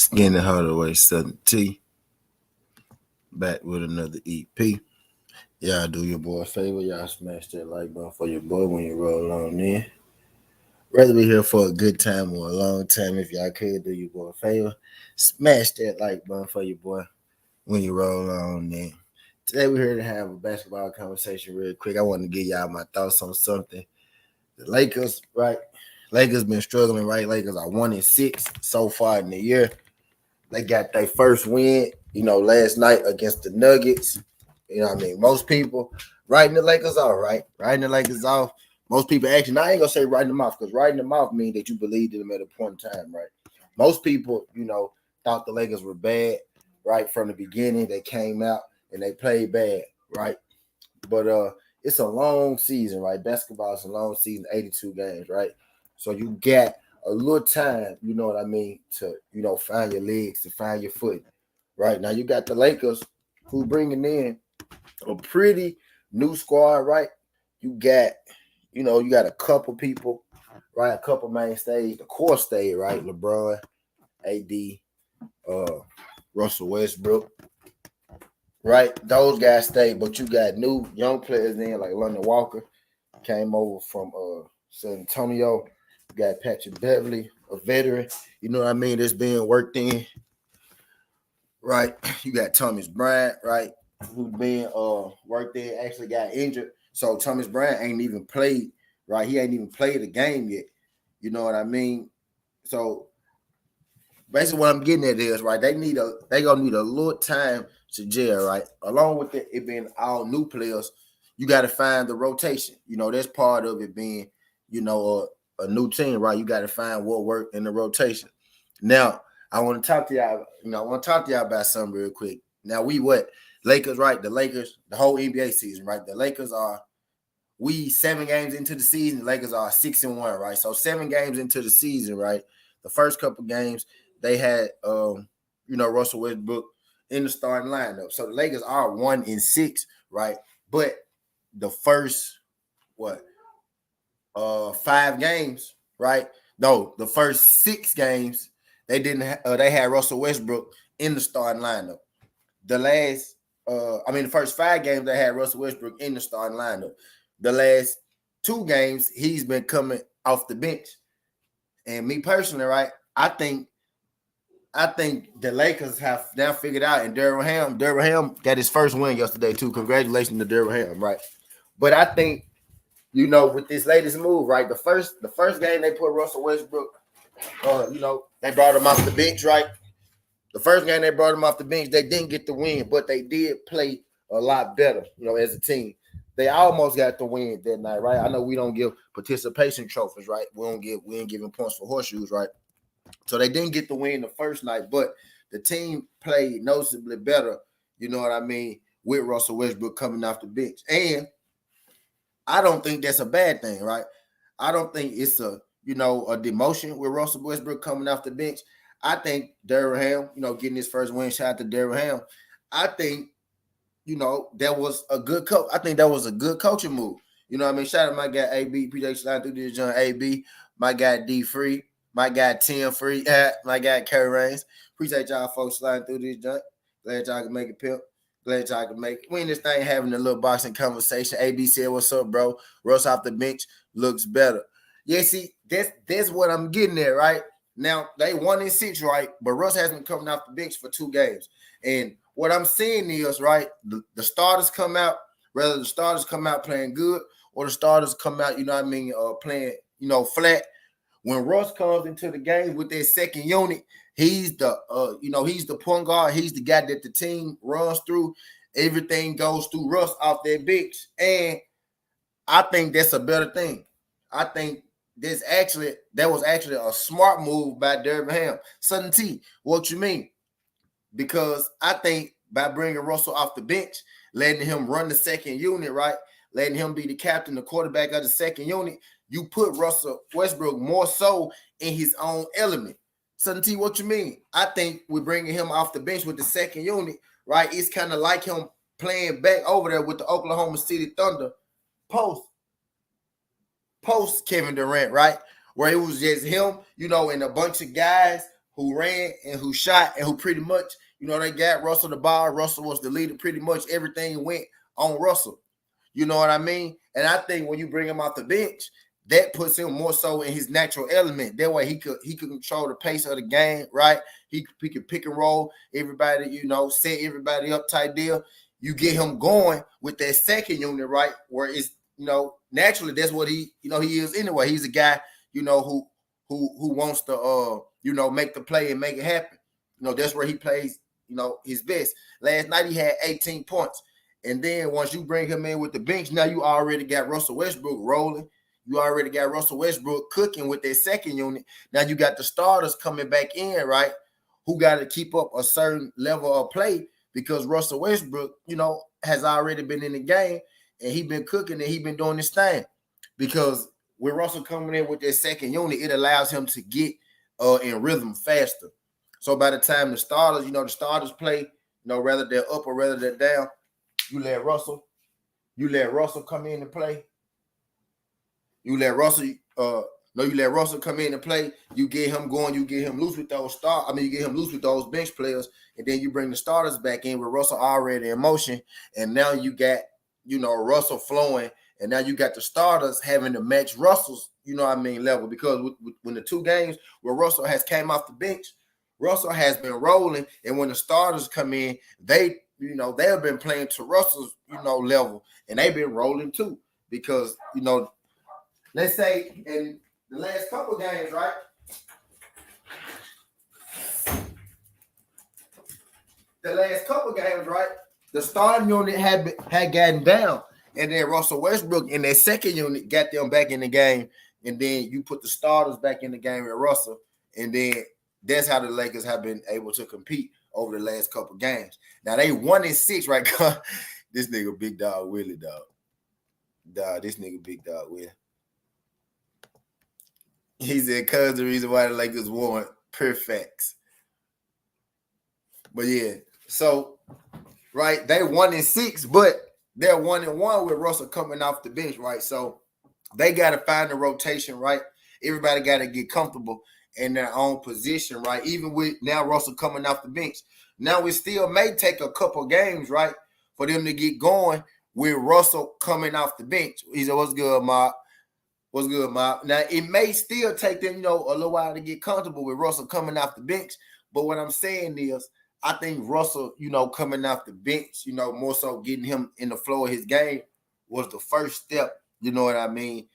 Skinny Hardaway Southern T. Back with another EP. Y'all do your boy a favor. Y'all smash that like button for your boy when you roll on in. Whether we here for a good time or a long time, if y'all could do your boy a favor, smash that like button for your boy when you roll on in. Today we're here to have a basketball conversation real quick. I want to give y'all my thoughts on something. The Lakers, right? Lakers been struggling, right? Lakers are 1-6 so far in the year. They got their first win, last night against the Nuggets. You know what I mean? Most people writing the Lakers off, right? Writing the Lakers off. Most people actually, I ain't going to say writing them off because writing them off means that you believed in them at a point in time, right? Most people, thought the Lakers were bad, right? From the beginning, they came out and they played bad, right? But it's a long season, right? Basketball is a long season, 82 games, right? So you got a little time, you know what I mean, to, find your legs, to find your foot. Right now, you got the Lakers who bringing in a pretty new squad, right? You got a couple people, right? A couple mainstays. The core stayed, right? LeBron, AD, Russell Westbrook, right? Those guys stayed, but you got new young players in like London Walker came over from San Antonio. You got Patrick Beverly, a veteran, you know what I mean, that's being worked in, right? You got Thomas Bryant, right, who's being worked in, actually got injured. So Thomas Bryant ain't even played, right? He ain't even played a game yet. You know what I mean? So basically what I'm getting at is, right, they gonna need a little time to gel, right? Along with it being all new players, you got to find the rotation. That's part of it being, a new team, right? You got to find what worked in the rotation. Now, I want to talk to y'all, about something real quick. Now, Lakers, right? The Lakers, the whole NBA season, right? The Lakers we 7 games into the season, the Lakers are 6-1, right? So 7 games into the season, right? The first couple games, they had, Russell Westbrook in the starting lineup. So the Lakers are 1-6, right? But the first, 5 games, right? No, the first 6 games, they didn't. They had Russell Westbrook in the starting lineup. The first 5 games they had Russell Westbrook in the starting lineup. The last 2 games, he's been coming off the bench. And me personally, right? I think the Lakers have now figured out, and Darrell Ham got his first win yesterday too. Congratulations to Darrell Ham, right? But I think, with this latest move, right? The first game they put Russell Westbrook, they brought him off the bench, right? The first game they brought him off the bench, they didn't get the win, but they did play a lot better, as a team. They almost got the win that night, right? I know we don't give participation trophies, right? We ain't giving points for horseshoes, right? So they didn't get the win the first night, but the team played noticeably better, you know what I mean, with Russell Westbrook coming off the bench. And I don't think that's a bad thing, right? I don't think it's a demotion with Russell Westbrook coming off the bench. I think Darrell Ham, getting his first win, shout out to Darrell Ham. I think, that was a good coach. I think that was a good coaching move. You know what I mean? Shout out to my guy AB, appreciate you sliding through this joint, AB, my guy D Free, my guy Tim Free, my guy Kerry Rains. Appreciate y'all folks sliding through this joint. Glad y'all can make it, pimp. Glad y'all can make it. We in this thing having a little boxing conversation. AB said, "What's up, bro? Russ off the bench looks better." Yeah, see, that's what I'm getting at, right? Now, they 1-6, right? But Russ hasn't come off the bench for 2 games. And what I'm seeing is, right, the starters come out, whether the starters come out playing good or the starters come out, playing, flat. When Russ comes into the game with that second unit, he's the point guard. He's the guy that the team runs through. Everything goes through Russ off that bench. And I think that's a better thing. I think that was actually a smart move by Darrell Ham. Southern T, what you mean? Because I think by bringing Russell off the bench, letting him run the second unit, right? Letting him be the captain, the quarterback of the second unit, you put Russell Westbrook more so in his own element. Southern T, what you mean? I think we're bringing him off the bench with the second unit, right? It's kind of like him playing back over there with the Oklahoma City Thunder post Kevin Durant, right? Where it was just him, and a bunch of guys who ran and who shot and who pretty much, they got Russell the ball. Russell was the leader. Pretty much everything went on Russell. You know what I mean? And I think when you bring him off the bench, that puts him more so in his natural element. That way he could control the pace of the game, right? He could pick and roll everybody, set everybody up type deal. You get him going with that second unit, right? Where it's, naturally that's what he is anyway. He's a guy, who wants to make the play and make it happen. That's where he plays, his best. Last night he had 18 points. And then once you bring him in with the bench, now you already got Russell Westbrook rolling. You already got Russell Westbrook cooking with their second unit. Now you got the starters coming back in, right? Who got to keep up a certain level of play because Russell Westbrook, has already been in the game and he been cooking and he been doing this thing. Because with Russell coming in with their second unit, it allows him to get in rhythm faster. So by the time the starters play, whether they're up or whether they're down, you let Russell come in and play. You let Russell come in and play. You get him going. You get him loose with those you get him loose with those bench players, and then you bring the starters back in with Russell already in motion, and now you got Russell flowing, and now you got the starters having to match Russell's level because when the two games where Russell has came off the bench, Russell has been rolling, and when the starters come in, they have been playing to Russell's level, and they've been rolling too because let's say in the last couple of games, right? The starting unit had gotten down, and then Russell Westbrook in their second unit got them back in the game, and then you put the starters back in the game with Russell, and then that's how the Lakers have been able to compete over the last couple of games. Now they 1-6, right? This nigga Big Dog Willie, dog. This nigga Big Dog Willie. He said, "Cause the reason why the Lakers won, perfects." But yeah, so right, they 1-6, but they're 1-1 with Russell coming off the bench, right? So they got to find the rotation, right? Everybody got to get comfortable in their own position, right? Even with now Russell coming off the bench, now it still may take a couple games, right, for them to get going with Russell coming off the bench. He said, "What's good, Mark? What's good, Mob?" Now, it may still take them, a little while to get comfortable with Russell coming off the bench. But what I'm saying is, I think Russell, coming off the bench, more so getting him in the flow of his game was the first step, into,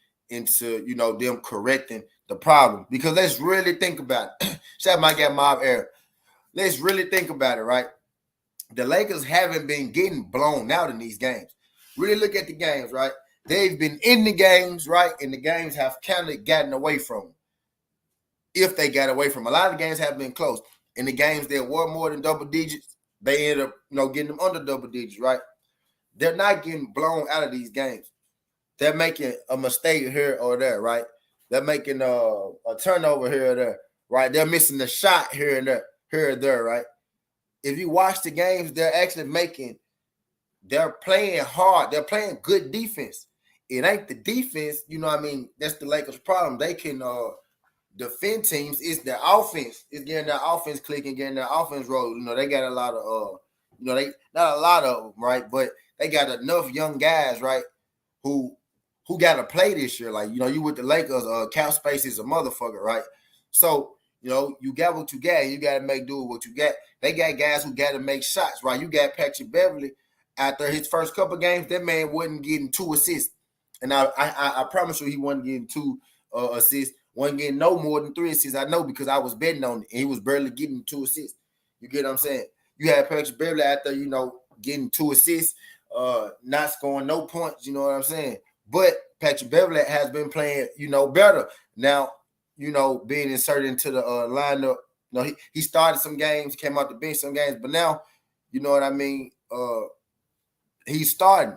them correcting the problem. Because let's really think about it. Shout out my guy, Mob Air. Let's really think about it, right? The Lakers haven't been getting blown out in these games. Really look at the games, right? They've been in the games, right? And the games have kind of gotten away from them. If they got away from them. A lot of the games have been close. In the games that were more than double digits, they ended up, getting them under double digits, right? They're not getting blown out of these games. They're making a mistake here or there, right? They're making a turnover here or there, right? They're missing a shot here and there, right? If you watch the games, they're playing hard. They're playing good defense. It ain't the defense, that's the Lakers' problem. They can defend teams. It's their offense. It's getting their offense clicking, getting their offense rolling. They got a lot of they not a lot of them, right? But they got enough young guys, right, who got to play this year. Like, you with the Lakers, cap space is a motherfucker, right? So, you got what you got, and you got to make do with what you got. They got guys who got to make shots, right? You got Patrick Beverly. After his first couple games, that man wasn't getting 2 assists. And I promise you he wasn't getting 2 assists. Wasn't getting no more than 3 assists. I know because I was betting on it, and he was barely getting 2 assists. You get what I'm saying? You had Patrick Beverly after, getting 2 assists, not scoring no points, you know what I'm saying? But Patrick Beverly has been playing, better. Now, being inserted into the lineup. He started some games, came out the bench some games, but now, you know what I mean? He's starting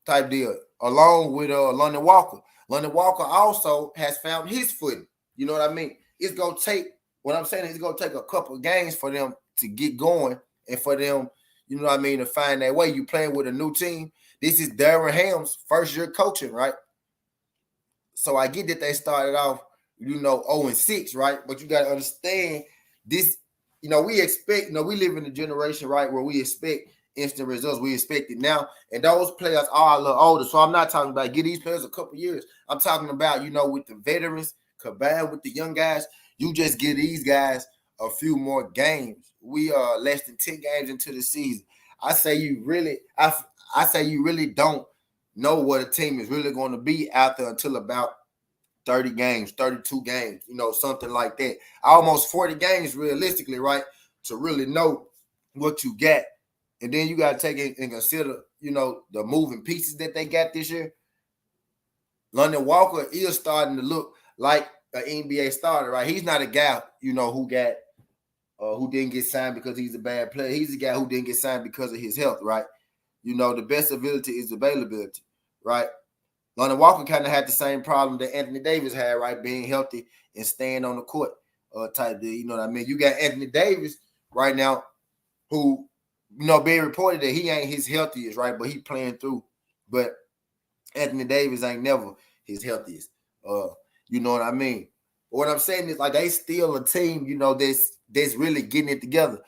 type deal along with London Walker. London Walker also has found his footing. You know what I mean? It's going to take, what I'm saying is it's going to take a couple of games for them to get going and for them, to find that way. You playing with a new team. This is Darren Ham's first year coaching, right? So I get that they started off, 0-6, right? But you got to understand this, we expect, we live in a generation, right, where we expect instant results. We expect it now. And those players are a little older. So I'm not talking about give these players a couple years. I'm talking about, with the veterans combined with the young guys, you just give these guys a few more games. We are less than 10 games into the season. I say you really don't know what a team is really going to be until about 30 games, 32 games, something like that. Almost 40 games realistically, right, to really know what you got. And then you got to take it and consider, the moving pieces that they got this year. London Walker is starting to look like an NBA starter, right? He's not a guy, who didn't get signed because he's a bad player. He's a guy who didn't get signed because of his health, right? The best ability is availability, right? London Walker kind of had the same problem that Anthony Davis had, right? Being healthy and staying on the court type deal. You know what I mean? You got Anthony Davis right now who, being reported that he ain't his healthiest, right? But he playing through. But Anthony Davis ain't never his healthiest. You know what I mean? But what I'm saying is, like, they still a team, that's really getting it together.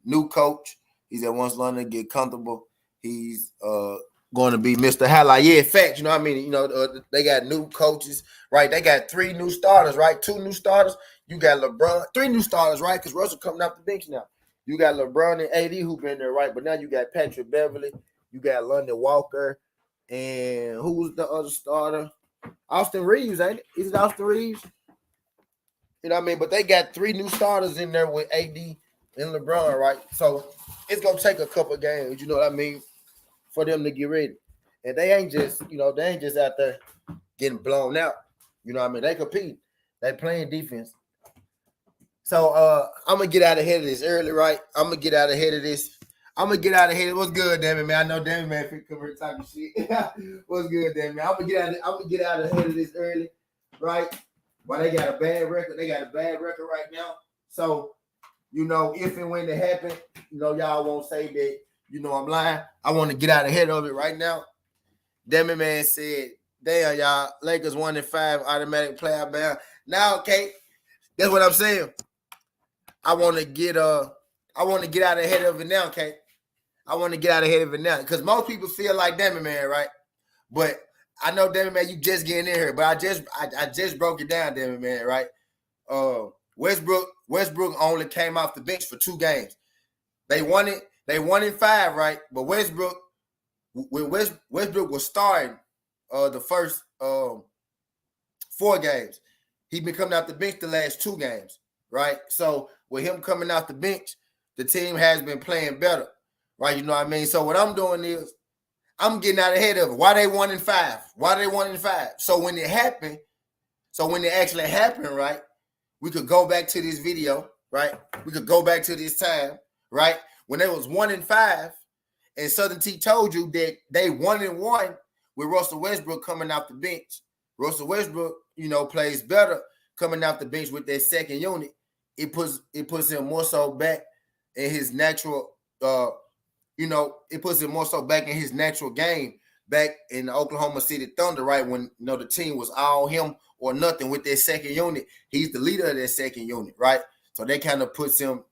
New coach. He's at once London get comfortable. He's going to be Mr. Highlight. Yeah, in fact, you know what I mean? They got new coaches, right? They got 3 new starters, right? 2 new starters. You got LeBron. 3 new starters, right? Because Russell coming off the bench now. You got LeBron and AD who been there, right? But now you got Patrick Beverly. You got London Walker. And who's the other starter? Austin Reeves, ain't it? Is it Austin Reeves? You know what I mean? But they got 3 new starters in there with AD and LeBron, right? So it's going to take a couple games, you know what I mean, for them to get ready. And they ain't just, out there getting blown out. You know what I mean? They compete. They playing defense. So I'm going to get out ahead of this early, right? I'm going to get out ahead of this. What's good, damn it, man? I know damn it, man, if you come here talking shit. What's good, damn it, man? I'm going to get out ahead of this early, right? Well, they got a bad record. Right now. So, if and when it happen, y'all won't say that, I'm lying. I want to get out ahead of it right now. Damn it, man said, damn, y'all, Lakers 1-5, automatic playoff bound. Now, okay, that's what I'm saying. I want to get out ahead of it now, okay? I want to get out ahead of it now because most people feel like damn it, man, right? But I know, damn it, man, you just getting in here, but I just broke it down, damn it, man, right? Westbrook only came off the bench for 2 games. They won it. They 1-5, right? But Westbrook was starting the first 4 games. He been coming off the bench the last 2 games, right? So with him coming off the bench, the team has been playing better, right? You know what I mean? So what I'm doing is I'm getting out ahead of it. Why they 1-5? So when it actually happened, right? We could go back to this video, right? We could go back to this time, right? When they was 1-5, and Southern T told you that they 1-1 with Russell Westbrook coming off the bench. Russell Westbrook, plays better coming off the bench with that second unit. It puts him more so back in his natural, it puts him more so back in his natural game back in the Oklahoma City Thunder, right? When the team was all him or nothing with their second unit. He's the leader of that second unit, right? So that kind of puts him,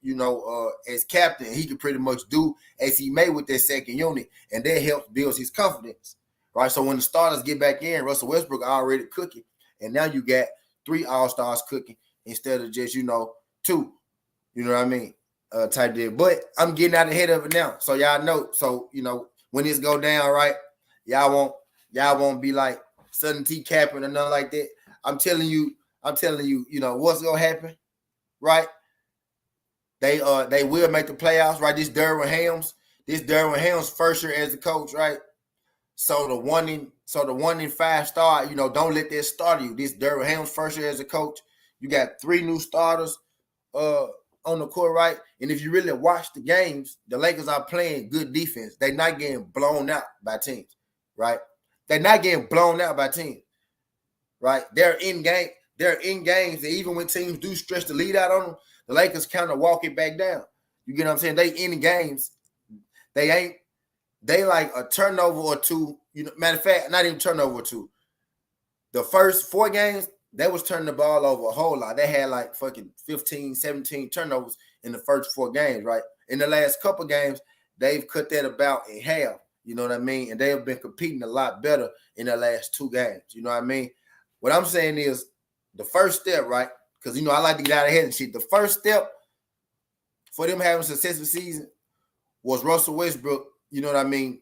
as captain. He can pretty much do as he may with that second unit, and that helps build his confidence, right? So when the starters get back in, Russell Westbrook already cooking, and now you got 3 all-stars cooking instead of just, 2. You know what I mean? Type deal. But I'm getting out ahead of it now, so y'all know. So when this go down, right? Y'all won't be like Southern T capping or nothing like that. I'm telling you, what's gonna happen, right? They will make the playoffs, right? This Derwin Ham's first year as a coach, right? So the 1-5 start, don't let that start you. This Derwin Ham's first year as a coach. You got 3 new starters on the court, right? And if you really watch the games, the Lakers are playing good defense. They're not getting blown out by teams, right? They're not getting blown out by teams, right? They're in games. And even when teams do stretch the lead out on them, the Lakers kind of walk it back down. You get what I'm saying? They in games. They like a turnover or 2. Matter of fact, not even turnover or 2. The first 4 games, they was turning the ball over a whole lot. They had like fucking 15, 17 turnovers in the first 4 games, right? In the last couple games, they've cut that about in half. You know what I mean? And they have been competing a lot better in the last 2 games. You know what I mean? What I'm saying is the first step, right? Because, you know, I like to get out ahead and shit. The first step for them having a successful season was Russell Westbrook, you know what I mean,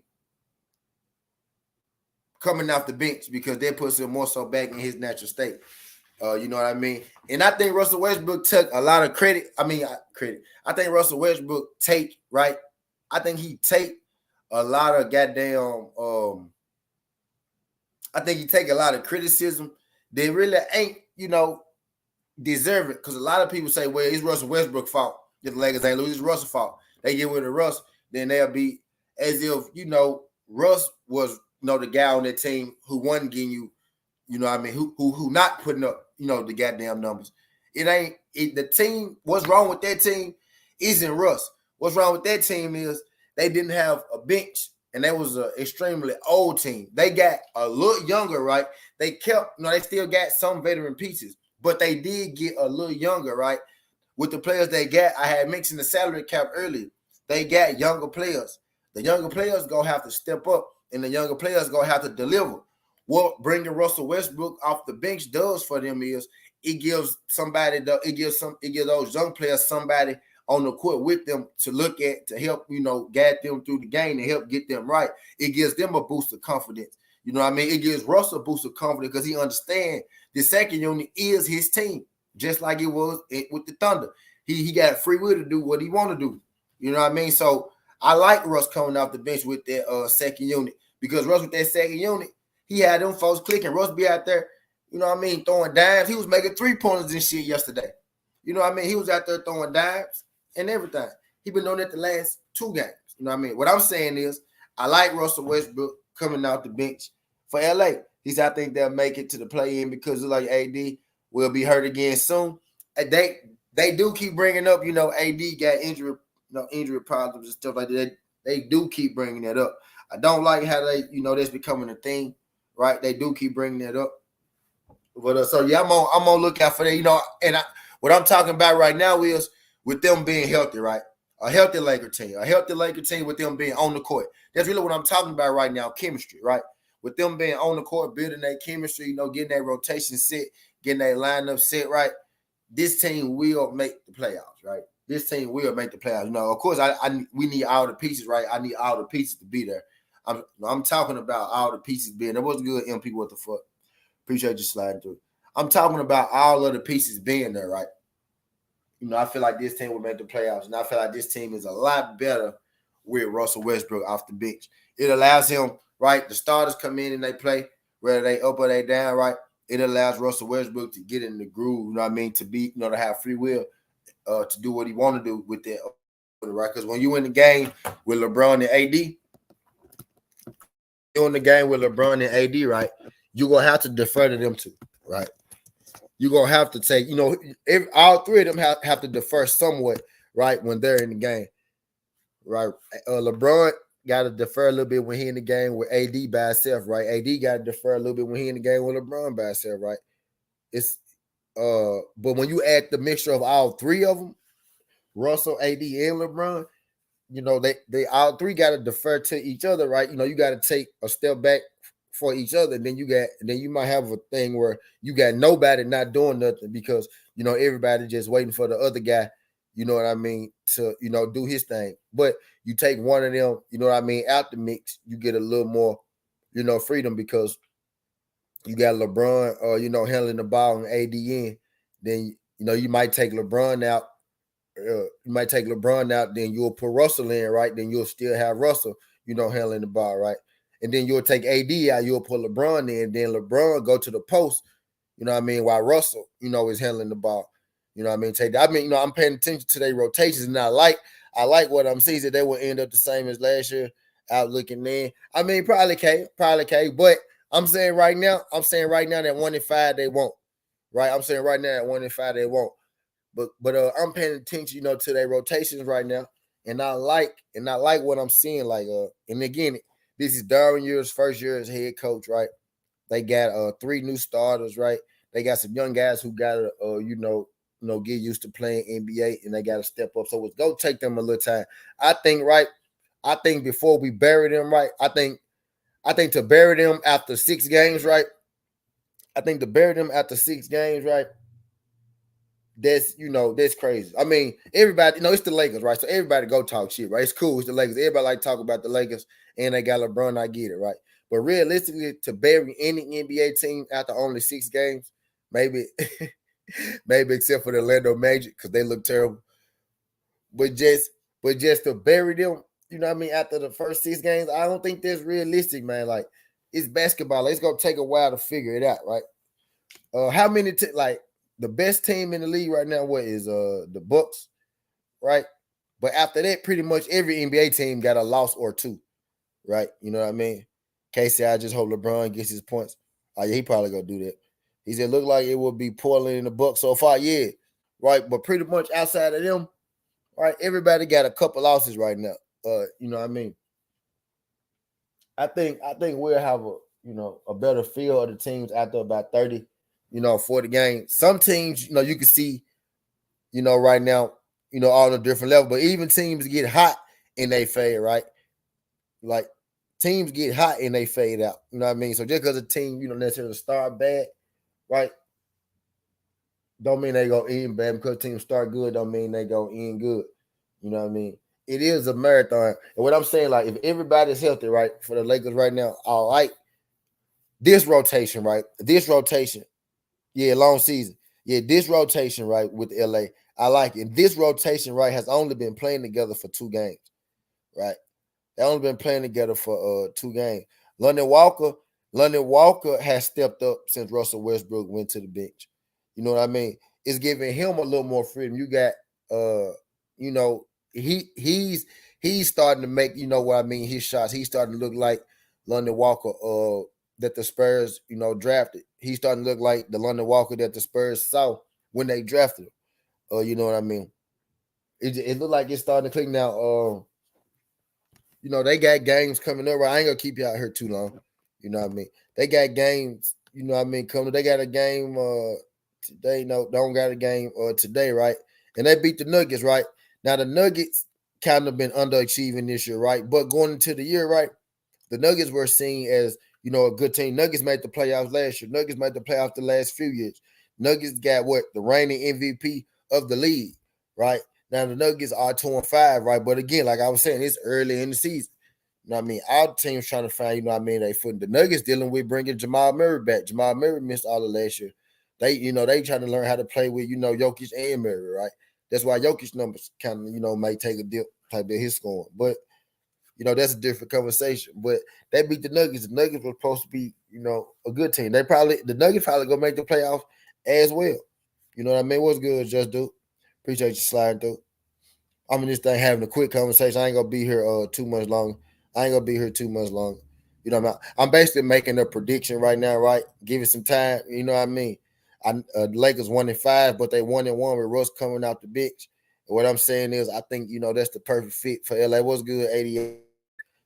coming off the bench, because that puts him more so back in his natural state. You know what I mean? And I think Russell Westbrook took a lot of credit. I think Russell Westbrook I think he take a lot of goddamn I think he take a lot of criticism. They really ain't, you know, deserve it. Because a lot of people say, well, it's Russell Westbrook's fault if the Lakers ain't lose. It's Russell's fault. They get rid of Russ, then they'll be as if, you know, Russ was, you know, the guy on that team who wasn't getting you, you know what I mean, who not putting up, you know, the goddamn numbers. The team, what's wrong with that team isn't Russ. What's wrong with that team is they didn't have a bench, and that was an extremely old team. They got a little younger, right? They kept, you know, they still got some veteran pieces, but they did get a little younger, right? With the players they got, I had mentioned the salary cap earlier. They got younger players. The younger players going to have to step up, and the younger players going to have to deliver. What bringing Russell Westbrook off the bench does for them is it gives those young players somebody on the court with them to look at, to help, you know, guide them through the game and help get them right. It gives them a boost of confidence. You know what I mean? It gives Russell a boost of confidence because he understands the second unit is his team, just like it was with the Thunder. He got free will to do what he want to do. You know what I mean? So I like Russ coming off the bench with that second unit, because Russ with that second unit, he had them folks clicking. Russ be out there, you know what I mean, throwing dimes. He was making 3-pointers and shit yesterday. You know what I mean? He was out there throwing dimes and everything. He been doing it the last 2 games. You know what I mean? What I'm saying is I like Russell Westbrook coming off the bench for LA. I think they'll make it to the play-in because it's like AD will be hurt again soon. They do keep bringing up, you know, AD got injury problems and stuff like that. They do keep bringing that up. I don't like how they, you know, that's becoming a thing, right? They do keep bringing that up. But so yeah, I'm on lookout for that, you know. And what I'm talking about right now is with them being healthy, right? A healthy Laker team with them being on the court. That's really what I'm talking about right now, chemistry, right? With them being on the court, building that chemistry, you know, getting that rotation set, getting that lineup set, right? This team will make the playoffs, right? This team will make the playoffs. You know, of course, we need all the pieces, right? I need all the pieces to be there. I'm talking about all the pieces being there. What's good, MP? What the fuck? Appreciate you sliding through. I'm talking about all of the pieces being there, right? You know, I feel like this team will make the playoffs, and I feel like this team is a lot better with Russell Westbrook off the bench. It allows him, right? The starters come in and they play, whether they up or they down, right? It allows Russell Westbrook to get in the groove, you know what I mean? To be, you know, to have free will to do what he want to do with that, right? Because when you in the game with LeBron and AD, right? You're gonna have to defer to them too, right? You're gonna have to take, you know, all 3 of them have to defer somewhat, right, when they're in the game, right? LeBron got to defer a little bit when he in the game with AD by himself, right? AD got to defer a little bit when he in the game with LeBron by himself, right? It's but when you add the mixture of all 3 of them, Russell, AD, and LeBron, you know, they all 3 got to defer to each other, right? You know, you got to take a step back for each other. Then you might have a thing where you got nobody not doing nothing because, you know, everybody just waiting for the other guy, you know what I mean, to, you know, do his thing. But you take one of them, you know what I mean, out the mix, you get a little more, you know, freedom because you got LeBron, you know, handling the ball and AD in. Then, you know, you might take LeBron out. Then you'll put Russell in, right? Then you'll still have Russell, you know, handling the ball, right? And then you'll take AD out, you'll put LeBron in, then LeBron go to the post, you know what I mean, while Russell, you know, is handling the ball. You know what I mean? You know, I'm paying attention to their rotations, and I like what I'm seeing that they will end up the same as last year out looking in. I mean, probably K, but I'm saying right now that 1-5 they won't. Right? I'm saying right now that 1-5 they won't. But I'm paying attention, you know, to their rotations right now, and I like what I'm seeing. Like, and again, this is Darwin Year's first year as head coach, right? They got 3 new starters, right? They got some young guys who got to, get used to playing NBA, and they got to step up. So it's going to take them a little time. I think, right? I think before we bury them, right? I think to bury them after 6 games, right? I think to bury them after 6 games, right? That's crazy. I mean, everybody, it's the Lakers, right? So everybody go talk shit, right? It's cool. It's the Lakers. Everybody like talk about the Lakers, and they got LeBron. I get it, right? But realistically, to bury any NBA team after only 6 games, maybe, maybe except for the Orlando Magic because they look terrible. But just to bury them, after the first 6 games, I don't think that's realistic, man. Like, it's basketball. It's gonna take a while to figure it out, right? How many the best team in the league right now? What is the Bucks, right? But after that, pretty much every NBA team got a loss or 2, right? You know what I mean? Casey, I just hope LeBron gets his points. Oh yeah, he probably gonna do that. He said, "Look like it will be Portland and the Bucks so far, yeah, right." But pretty much outside of them, right? Everybody got a couple losses right now. You know what I mean? I think we'll have a better feel of the teams after about 30, 40 games. Some teams, you can see, right now, all the different levels. But even teams get hot and they fade, right? Like teams get hot and they fade out. You know what I mean? So just because a team, necessarily start bad, right? Don't mean they go end bad. Because teams start good, don't mean they go end good. You know what I mean? It is a marathon. And what I'm saying, like, if everybody's healthy, right, for the Lakers right now, I like this rotation, right? This rotation. Yeah, long season. Yeah, this rotation, right, with LA. I like it. This rotation, right, has only been playing together for 2 games, right? They only been playing together for 2 games. London Walker has stepped up since Russell Westbrook went to the bench. You know what I mean? It's giving him a little more freedom. You got he's starting to make, what I mean, his shots. He's starting to look like London Walker that the Spurs, drafted. He's starting to look like the London Walker that the Spurs saw when they drafted him. You know what I mean? It looked like it's starting to click now. They got games coming up. Right? I ain't gonna keep you out here too long. You know what I mean? They got games, coming. They got a game today. No, don't got a game today, right? And they beat the Nuggets, right? Now the Nuggets kind of been underachieving this year, right? But going into the year, right, the Nuggets were seen as, a good team. Nuggets made the playoffs last year. Nuggets made the playoffs the last few years. Nuggets got the reigning MVP of the league, right? Now the Nuggets are 2-5, right? But again, like I was saying, it's early in the season. You know what I mean? Our team's trying to find, they foot. The Nuggets dealing with bringing Jamal Murray back. Jamal Murray missed all of last year. They trying to learn how to play with, Jokic and Murray, right? That's why Jokic numbers kind of, may take a dip type of his scoring. But, that's a different conversation. But they beat the Nuggets. The Nuggets were supposed to be, a good team. The Nuggets probably gonna make the playoffs as well. You know what I mean? What's good, Just Do? Appreciate you sliding through. I'm in this thing having a quick conversation. I ain't gonna be here too much long. I'm basically making a prediction right now, right? Give it some time. You know what I mean? The Lakers 1-5, but they 1-1 with Russ coming out the bench. And what I'm saying is, I think that's the perfect fit for LA. What's good, 88?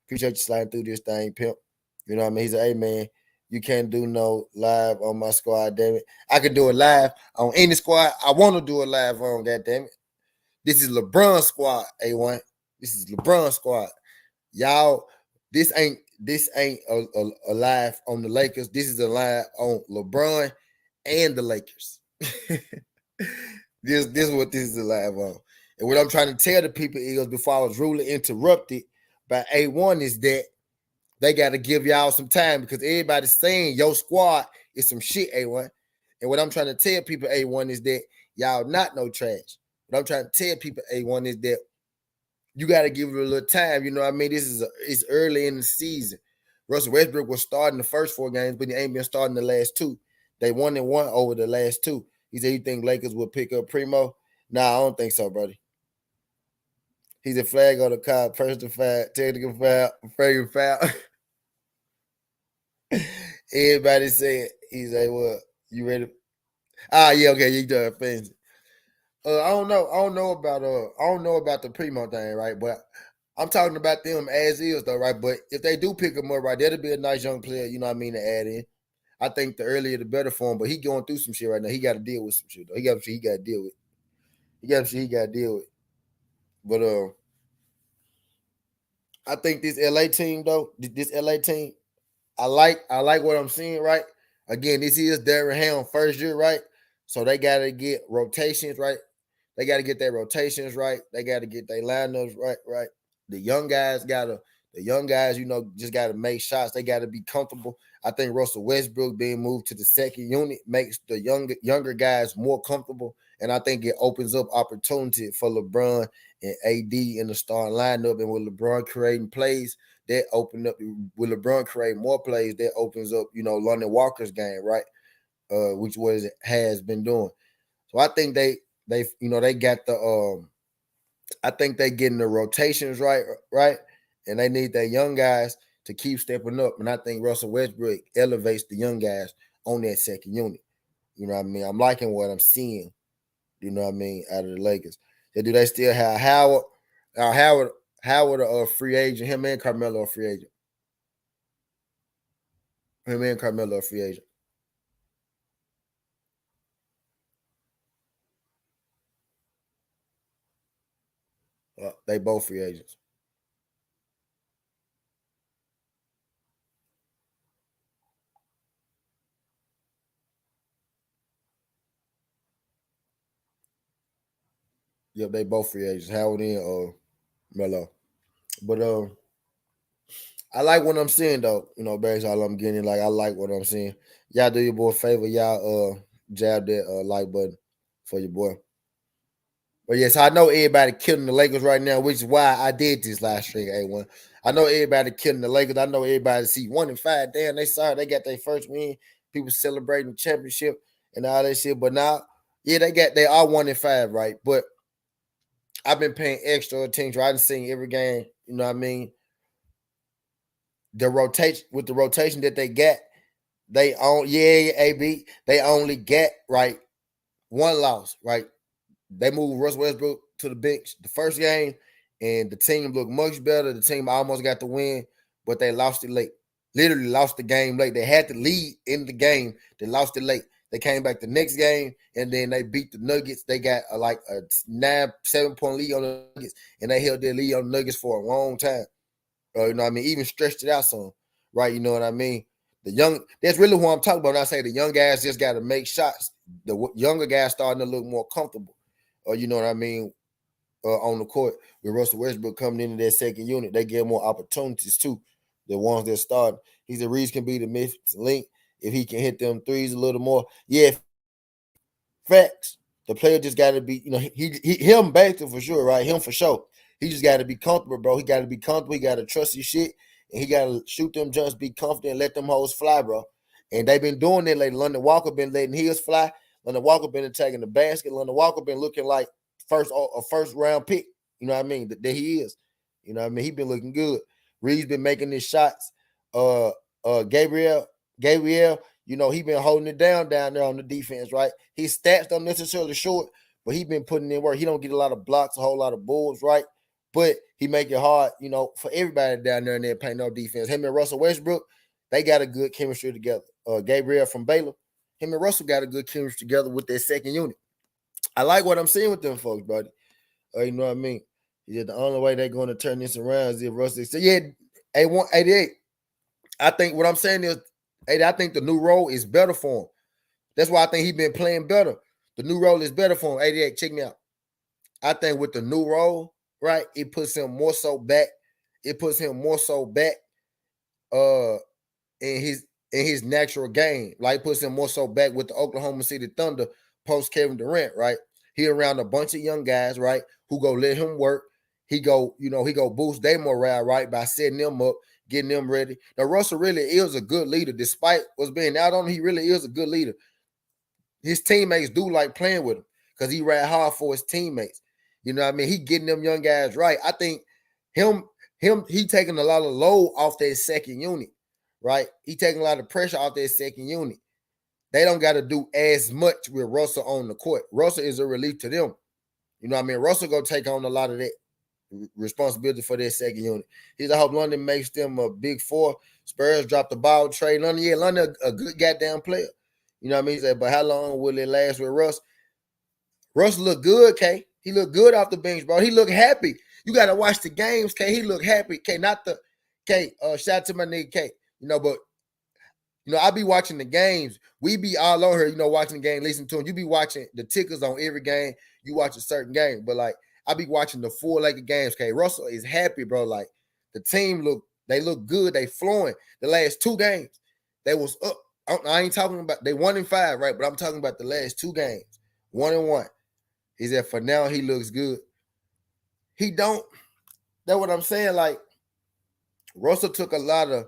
Appreciate you sliding through this thing, pimp. You know what I mean? He's a, hey man, you can't do no live on my squad, damn it. I can do it live on any squad I want to do it live on, god damn it. This is LeBron squad, A1. This is LeBron squad. Y'all, this ain't a live on the Lakers. This is a live on LeBron and the Lakers. This is what this is a live on. And what I'm trying to tell the people, Eagles, before I was rudely interrupted by A1 is that they got to give y'all some time because everybody's saying your squad is some shit, A1. And what I'm trying to tell people, A1, is that y'all not no trash. What I'm trying to tell people, A1, is that you got to give it a little time. You know what I mean? It's early in the season. Russell Westbrook was starting the first 4 games, but he ain't been starting the last 2. They 1-1 over the last 2. He said, you think Lakers will pick up Primo? Nah, I don't think so, buddy. He's a flag on the car, personal foul, technical foul, fragrant foul. Everybody said, he's like, well, you ready? Yeah, okay, you done fancy. I don't know about the Primo thing, right? But I'm talking about them as is though, right? But if they do pick him up, right, that'll be a nice young player, you know what I mean, to add in. I think the earlier the better for him. But he going through some shit right now. He got to deal with some shit though. He got some shit he got to deal with. He got some shit he got to deal with. But I think this LA team though, this LA team, I like what I'm seeing, right? Again, this is Darren Ham first year, right? So they gotta get rotations right. They gotta get their rotations right. They gotta get their lineups right, right. The young guys just gotta make shots. They gotta be comfortable. I think Russell Westbrook being moved to the second unit makes the younger guys more comfortable. And I think it opens up opportunity for LeBron and AD in the starting lineup. And with LeBron creating plays, that open up with LeBron creating more plays, that opens up, London Walker's game, right? Which was has been doing. So I think they got the I think they getting the rotations right, and they need their young guys to keep stepping up. And I think Russell Westbrook elevates the young guys on that second unit. You know what I mean? I'm liking what I'm seeing. You know what I mean? Out of the Lakers, do they still have Howard? Howard a free agent. Him and Carmelo a free agent. Him and Carmelo a free agent. They both free agents. Yep, they both free agents. Howard and Melo. But I like what I'm seeing though. Based all I'm getting, like I like what I'm seeing. Y'all do your boy a favor. Y'all jab that like button for your boy. But yes, I know everybody killing the Lakers right now, which is why I did this last stream, A1. I know everybody killing the Lakers. I know everybody see 1-5. Damn, they sorry they got their first win. People celebrating the championship and all that shit. But now, yeah, they are 1-5, right? But I've been paying extra attention. I've seen every game. You know what I mean? The rotation that they get, they AB. They only get right one loss, right? They moved Russ Westbrook to the bench the first game, and the team looked much better. The team almost got the win, but they lost it late. Literally lost the game late. They had to lead in the game. They lost it late. They came back the next game, and then they beat the Nuggets. They got like a 7-point lead on the Nuggets, and they held their lead on the Nuggets for a long time. You know what I mean? Even stretched it out some, right? You know what I mean? That's really what I'm talking about when I say the young guys just got to make shots. The younger guys starting to look more comfortable. You know what I mean? On the court with Russell Westbrook coming into that second unit, they get more opportunities too. The ones that start, he's the reason can be the missing link if he can hit them threes a little more. Yeah, facts. The player just got to be, him Baker for sure, right? Him for sure. He just got to be comfortable, bro. He got to be comfortable. He got to trust his shit, and he got to shoot them jumps, be confident, let them hoes fly, bro. And they've been doing it lately. London Walker been letting his fly. London Walker been attacking the basket. London Walker been looking like a first round pick. You know what I mean? That he is. You know what I mean? He been looking good. Reed's been making his shots. Gabriel, he been holding it down there on the defense, right? His stats don't necessarily short, but he been putting in work. He don't get a lot of blocks, a whole lot of bulls, right? But he make it hard, for everybody down there and there playing no defense. Him and Russell Westbrook, they got a good chemistry together. Gabriel from Baylor, him and Russell got a good chemistry together with their second unit. I like what I'm seeing with them folks, buddy. You know what I mean? Yeah, the only way they're going to turn this around is if Russell said, yeah, 88. I think what I'm saying is, I think the new role is better for him. That's why I think he's been playing better. The new role is better for him. 88, check me out. I think with the new role, right, it puts him more so back. It puts him more so back in his natural game. Like, puts him more so back with the Oklahoma City Thunder post Kevin Durant, right? He around a bunch of young guys, right, who go let him work. He go boost their morale, right, by setting them up, getting them ready. Now, Russell really is a good leader, despite what's being out on him. He really is a good leader. His teammates do like playing with him because he ran hard for his teammates. You know what I mean? He getting them young guys right. I think he taking a lot of load off their second unit, right? He taking a lot of pressure off their second unit. They don't got to do as much with Russell on the court. Russell is a relief to them. You know what I mean? Russell go take on a lot of that responsibility for their second unit. I hope London makes them a big four Spurs dropped the ball, Trey London. Yeah, London a good goddamn player. You know what I mean? He said, but how long will it last with Russ? Russ look good, K. He look good off the bench, bro. He look happy. You gotta watch the games, K. He look happy, K. Not the K. Shout out to my nigga K. But I be watching the games. We be all on here, watching the game, listening to him. You be watching the tickers on every game. You watch a certain game, but like I be watching the full leg of games. K. Russell is happy, bro. Like the team look good. They flowing. The last 2 games, they was up. I ain't talking about they 1-5, right? But I'm talking about the last 2 games, 1-1. He said for now he looks good. He don't. That's what I'm saying. Like Russell took a lot of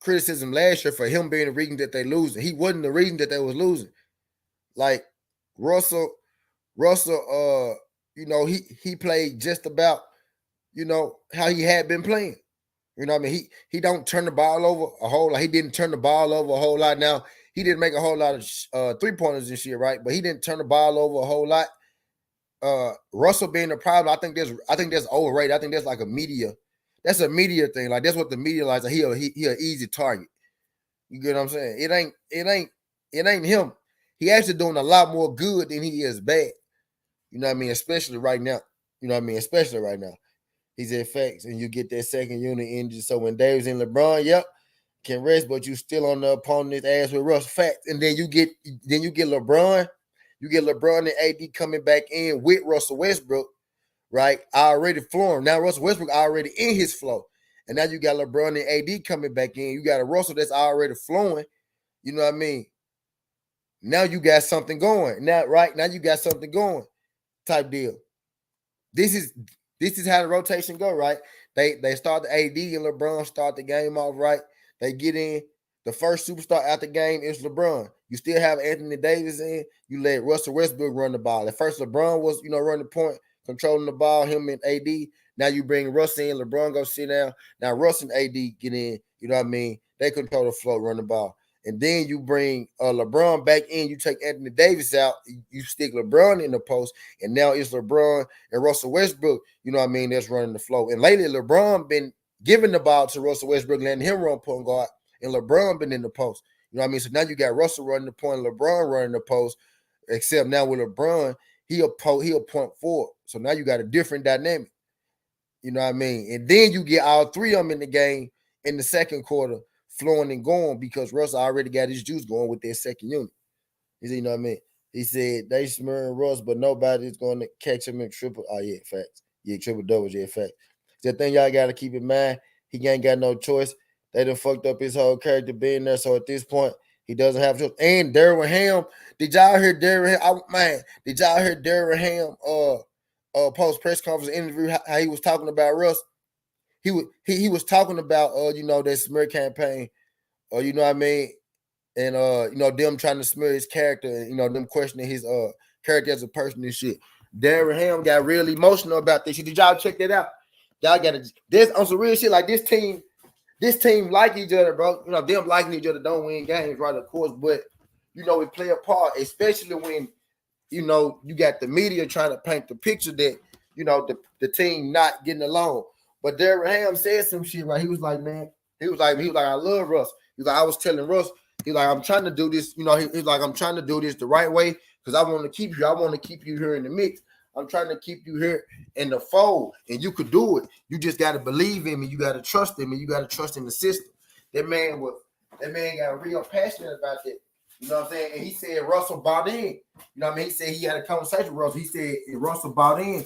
criticism last year for him being the reason that they losing. He wasn't the reason that they was losing. Like Russell, he played just about, how he had been playing. You know what I mean? He don't turn the ball over a whole lot. He didn't turn the ball over a whole lot. Now, he didn't make a whole lot of 3-pointers this year, right? But he didn't turn the ball over a whole lot. Russell being the problem, I think that's overrated. I think that's like that's a media thing. Like that's what the media likes. Like he an easy target. You get what I'm saying? It ain't him. He actually doing a lot more good than he is bad. You know what I mean? Especially right now. He's in facts, and you get that second unit injured. So when Davis and LeBron, can rest, but you still on the opponent's ass with Russ. Facts, and then you get LeBron. You get LeBron and AD coming back in with Russell Westbrook, right? Already flowing. Now Russell Westbrook already in his flow. And now you got LeBron and AD coming back in. You got a Russell that's already flowing. You know what I mean? Now you got something going. Now you got something going type deal. This is how the rotation go, right? They start the AD and LeBron start the game off right. They get in. The first superstar out the game is LeBron. You still have Anthony Davis in. You let Russell Westbrook run the ball. At first, LeBron was, running the point, controlling the ball, him and AD. Now you bring Russ in. LeBron go sit down. Now Russ and AD get in. You know what I mean? They control the flow, run the ball. And then you bring LeBron back in. You take Anthony Davis out. You stick LeBron in the post. And now it's LeBron and Russell Westbrook, you know what I mean, that's running the flow. And lately, LeBron been giving the ball to Russell Westbrook, letting him run point guard. And LeBron been in the post. You know what I mean? So now you got Russell running the point, LeBron running the post, except now with LeBron, he'll point forward. So now you got a different dynamic. You know what I mean? And then you get all 3 of them in the game in the second quarter, flowing and going because Russell already got his juice going with their second unit. He said, you know what I mean? He said they smearing Russ, but nobody's going to catch him in triple. Oh, yeah, facts. Yeah, triple doubles, yeah, facts. The thing y'all got to keep in mind, he ain't got no choice. They done fucked up his whole character being there. So at this point, he doesn't have to. And Darren Ham, did y'all hear Darren Ham? Did y'all hear Darren Ham post press conference interview how he was talking about Russ? He was talking about that smear campaign, you know what I mean? And them trying to smear his character and them questioning his character as a person and shit. Darren Ham got real emotional about this shit. Did y'all check that out? Y'all gotta this on some real shit like this team. This team like each other, bro. Them liking each other don't win games, right? Of course, but it play a part, especially when you got the media trying to paint the picture that the team not getting along. But Darren Ham said some shit, right? He was like, man, I love Russ. He's like, I was telling Russ, he's like, I'm trying to do this, he's like, I'm trying to do this the right way because I want to keep you. I want to keep you here in the mix. I'm trying to keep you here in the fold, and you could do it. You just got to believe in me. You got to trust him, and you got to trust in the system. That man got real passionate about that. You know what I'm saying? And he said Russell bought in. You know what I mean? He said he had a conversation with Russell. He said Russell bought in,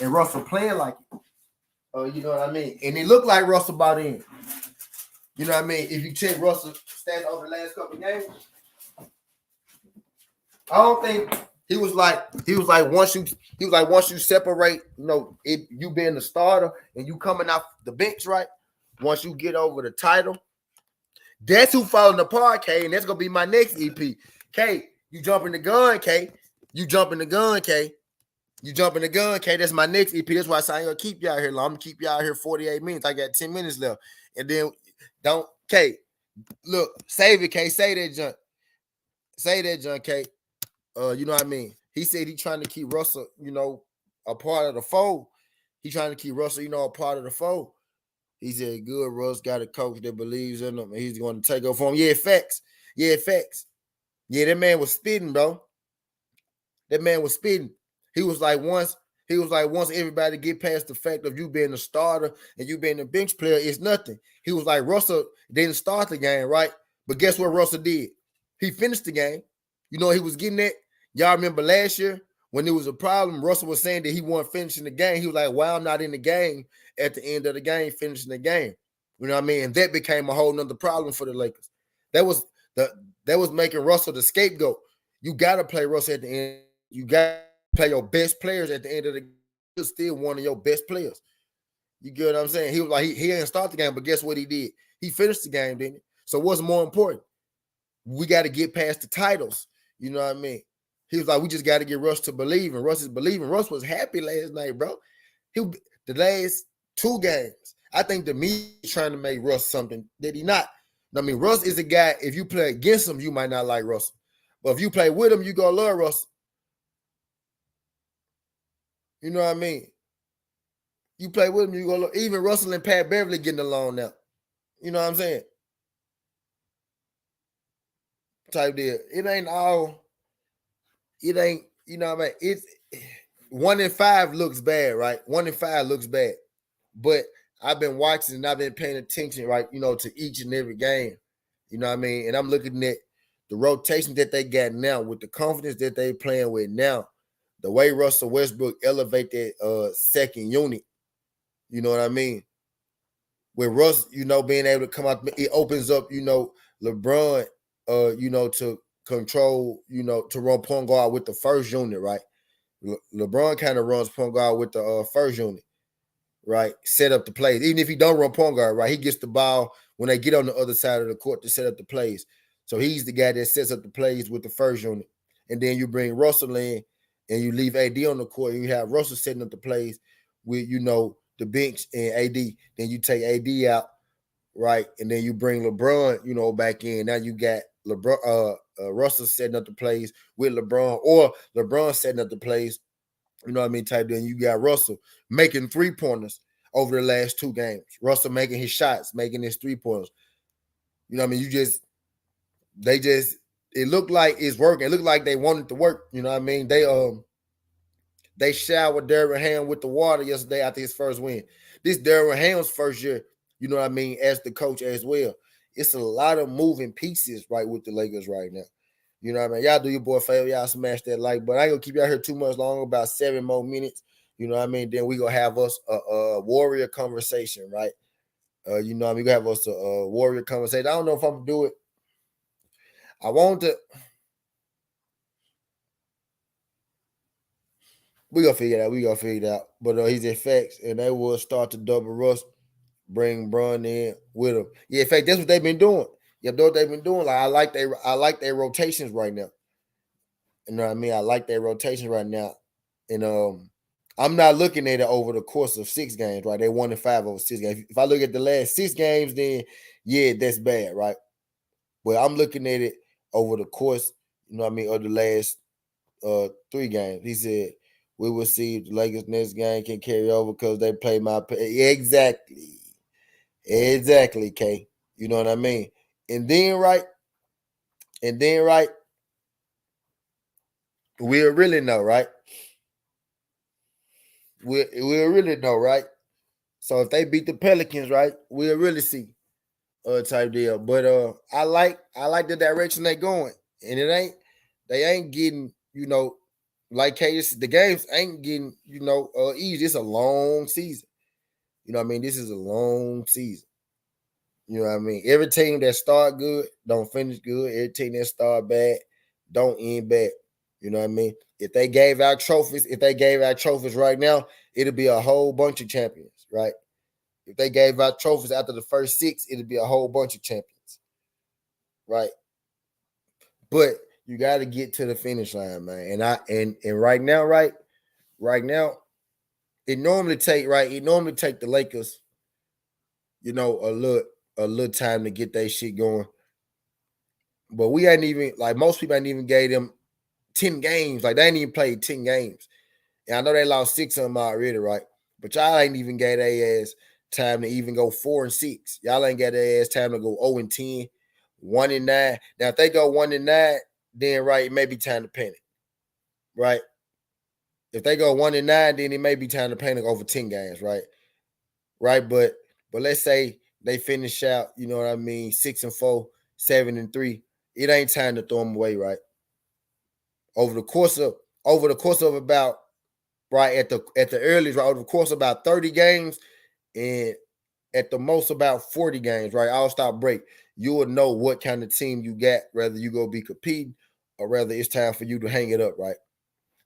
and Russell playing like it. You know what I mean? And it looked like Russell bought in. You know what I mean? If you check Russell's stats over the last couple of games, I don't think. He was like once you separate, if you being the starter and you coming off the bench, right? Once you get over the title, that's who falling apart, K, and that's gonna be my next EP. K, you jumping the gun, K. You jumping the gun, K. That's my next EP. That's why I say I ain't gonna keep y'all here long. I'm gonna keep y'all here 48 minutes. I got 10 minutes left. And then look, save it, K. Say that junk, K. You know what I mean? He said he trying to keep Russell, a part of the fold. He trying to keep Russell, a part of the fold. He said, good, Russ got a coach that believes in him and he's going to take over for him. Yeah, facts. Yeah, facts. Yeah, that man was spitting, bro. That man was spitting. He was like once everybody get past the fact of you being a starter and you being a bench player, it's nothing. He was like, Russell didn't start the game, right? But guess what Russell did? He finished the game. You know he was getting at? Y'all remember last year when there was a problem, Russell was saying that he wasn't finishing the game. He was like, why I'm not in the game at the end of the game, finishing the game. You know what I mean? And that became a whole nother problem for the Lakers. That was making Russell the scapegoat. You gotta play Russell at the end. You got to play your best players at the end of the game. He's still one of your best players. You get what I'm saying? He was like, he didn't start the game, but guess what he did? He finished the game, didn't he? So what's more important? We got to get past the titles. You know what I mean? He was like, we just got to get Russ to believe, and Russ is believing. Russ was happy last night, bro. The last 2 games, I think the media is trying to make Russ something that he not. I mean, Russ is a guy, if you play against him, you might not like Russ. But if you play with him, you going to love Russ. You know what I mean? You play with him, you go. Even Russell and Pat Beverly getting along now. You know what I'm saying? Type deal. It ain't all. It ain't. You know what I mean? It's 1 in 5 looks bad, right? 1 in 5 looks bad, but I've been watching and I've been paying attention, right? You know, to each and every game. You know what I mean? And I'm looking at the rotation that they got now with the confidence that they playing with now. The way Russell Westbrook elevate that second unit, you know what I mean? With Russ, you know, being able to come out, it opens up, you know, LeBron, you know, to control, you know, to run point guard with the first unit, right? LeBron kind of runs point guard with the first unit, right? Set up the plays. Even if he don't run point guard, right? He gets the ball when they get on the other side of the court to set up the plays. So he's the guy that sets up the plays with the first unit. And then you bring Russell in and you leave AD on the court and you have Russell setting up the plays with, you know, the bench and AD. Then you take AD out, right? And then you bring LeBron, you know, back in. Now you got LeBron, Russell setting up the plays with LeBron, or LeBron setting up the plays, you know what I mean, type then you got Russell making 3-pointers over the last 2 games. Russell making his shots, making his 3-pointers. You know what I mean? It looked like it's working. It looked like they wanted to work. You know what I mean? They showered Darren Ham with the water yesterday after his first win. This Darren Ham's first year, you know what I mean, as the coach as well. It's a lot of moving pieces right with the Lakers right now. You know what I mean? Y'all do your boy a favor. Y'all smash that like. But I ain't going to keep y'all here too much longer, about 7 more minutes. You know what I mean? Then we going to have us a warrior conversation, right? You know what I mean? We going to have us a warrior conversation. I don't know if I'm going to do it. I want to. We going to figure it out. But he's in facts, and they will start to double Russ, bring Bron in with him. Yeah, in fact, that's what they've been doing. Yeah, that's what they've been doing. Like I like their rotations right now. You know what I mean? I like their rotations right now. And I'm not looking at it over the course of 6 games, right? They 1 and 5 over 6 games. If I look at the last 6 games, then yeah, that's bad, right? But I'm looking at it over the course, you know what I mean, of the last 3 games. He said, we will see if the Lakers next game can carry over because they play my exactly. Exactly, K. You know what I mean? And then right, we'll really know, right? We'll really know, right? So if they beat the Pelicans, right, we'll really see type deal. But I like the direction they going. And they ain't getting, you know, like K, the games ain't getting, you know, easy. It's a long season. You know what I mean? This is a long season. You know what I mean? Every team that start good don't finish good. Every team that start bad don't end bad. You know what I mean? If they gave out trophies right now, it'll be a whole bunch of champions, right? If they gave out trophies after the first 6, it'd be a whole bunch of champions, right? But you got to get to the finish line, man. And right now, it normally take the Lakers, you know, a little time to get that shit going. But we ain't even, like, most people ain't even gave them 10 games. Like, they ain't even played 10 games. And I know they lost 6 of them already, right? But y'all ain't even gave their ass time to even go 4-6. Y'all ain't got their ass time to go 0-10, 1-9. Now, if they go 1-9, then right, it may be time to panic. Right? If they go 1-9, then it may be time to panic over 10 games, right? Right. But let's say they finish out, you know what I mean, 6-4, 7-3. It ain't time to throw them away, right? Over the course of about right at the earliest, right, over the course of about 30 games and at the most about 40 games, right? All-star break, you will know what kind of team you got, whether you go be competing or whether it's time for you to hang it up, right?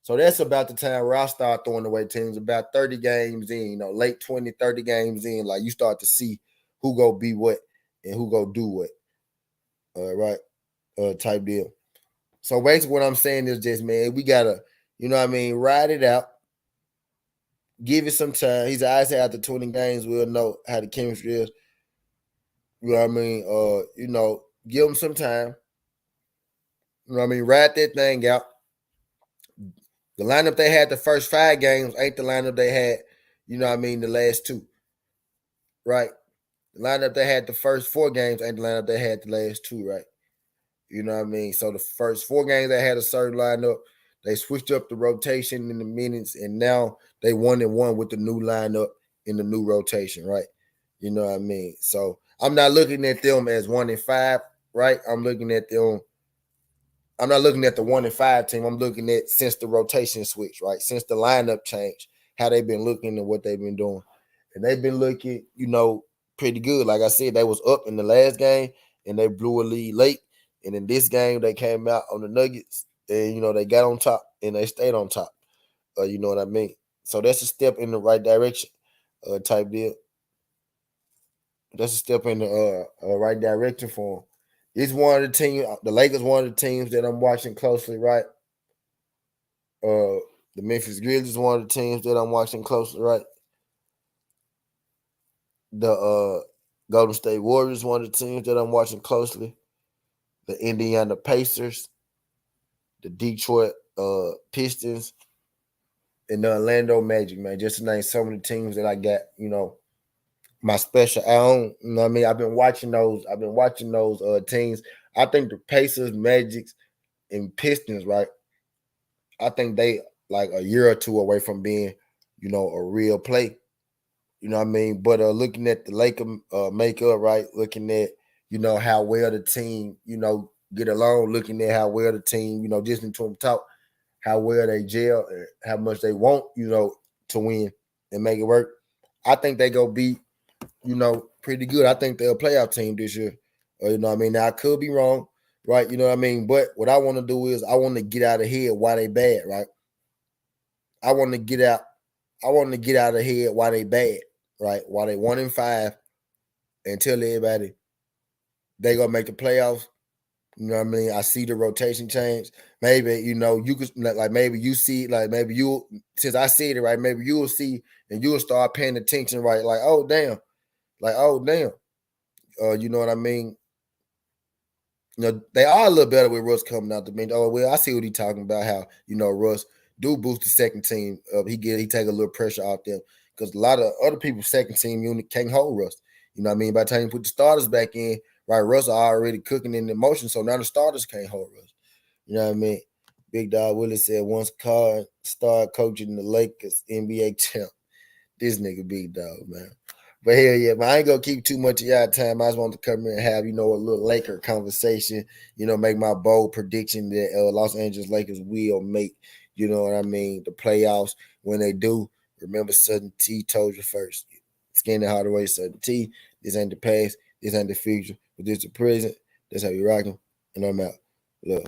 So that's about the time where I start throwing away teams, about 30 games in, you know, late 20, 30 games in, like you start to see who go be what and who go do what. Right? Type deal. So basically what I'm saying is just, man, we gotta, you know what I mean, ride it out. Give it some time. He's obviously after 20 games, we'll know how the chemistry is. You know what I mean? You know, give him some time. You know what I mean? Ride that thing out. The lineup they had the first 5 games ain't the lineup they had, you know what I mean, the last 2. Right? The lineup they had the first 4 games ain't the lineup they had the last 2, right? You know what I mean? So the first 4 games they had a certain lineup. They switched up the rotation in the minutes, and now they 1-1 with the new lineup in the new rotation, right? You know what I mean? So I'm not looking at them as 1-5, right? I'm looking at them. I'm not looking at the 1-5 team. I'm looking at since the rotation switch, right? Since the lineup change, how they've been looking and what they've been doing. And they've been looking, you know, pretty good. Like I said, they was up in the last game and they blew a lead late. And in this game, they came out on the Nuggets and, you know, they got on top and they stayed on top. You know what I mean? So that's a step in the right direction type deal. That's a step in the right direction for them. It's one of the teams, the Lakers, one of the teams that I'm watching closely, right? The Memphis Grizzlies, one of the teams that I'm watching closely, right? The Golden State Warriors, one of the teams that I'm watching closely. The Indiana Pacers, the Detroit Pistons, and the Orlando Magic, man. Just to name some of the teams that I got, you know, my special eye on. You know what I mean? I've been watching those teams. I think the Pacers, Magics, and Pistons, right? I think they like a year or 2 away from being, you know, a real play. You know what I mean? But looking at the Laker makeup, right? Looking at, you know, how well the team, you know, get along, looking at how well the team, you know, listening to them talk, how well they gel, how much they want, you know, to win and make it work. I think they go beat, you know, pretty good. I think they're a playoff team this year. You know what I mean? Now, I could be wrong, right? You know what I mean? But what I want to do is I want to get out of here why they bad, right? I want to get out of here why they bad, right? Why they 1-5 and tell everybody they gonna make the playoffs. You know what I mean? I see the rotation change. Maybe, you know, you could like maybe you see, like maybe you, since I see it, right, maybe you will see and you'll start paying attention, right? Like, oh damn. You know what I mean? You know, they are a little better with Russ coming out the bench. Oh, well, I see what he's talking about, how, you know, Russ do boost the second team. He take a little pressure off them because a lot of other people's second team unit can't hold Russ. You know what I mean? By the time you put the starters back in, right, Russ are already cooking in the motion, so now the starters can't hold Russ. You know what I mean? Big Dog Willis said once Carr started coaching the Lakers NBA champ. This nigga Big Dog, man. But hell yeah, man, I ain't gonna keep too much of y'all time. I just want to come here and have, you know, a little Laker conversation, you know, make my bold prediction that Los Angeles Lakers will make, you know what I mean, the playoffs. When they do, remember Southern T told you first. Skin the harder way, Southern T. This ain't the past, this ain't the future, but this the present. That's how you rocking. And I'm out. Love.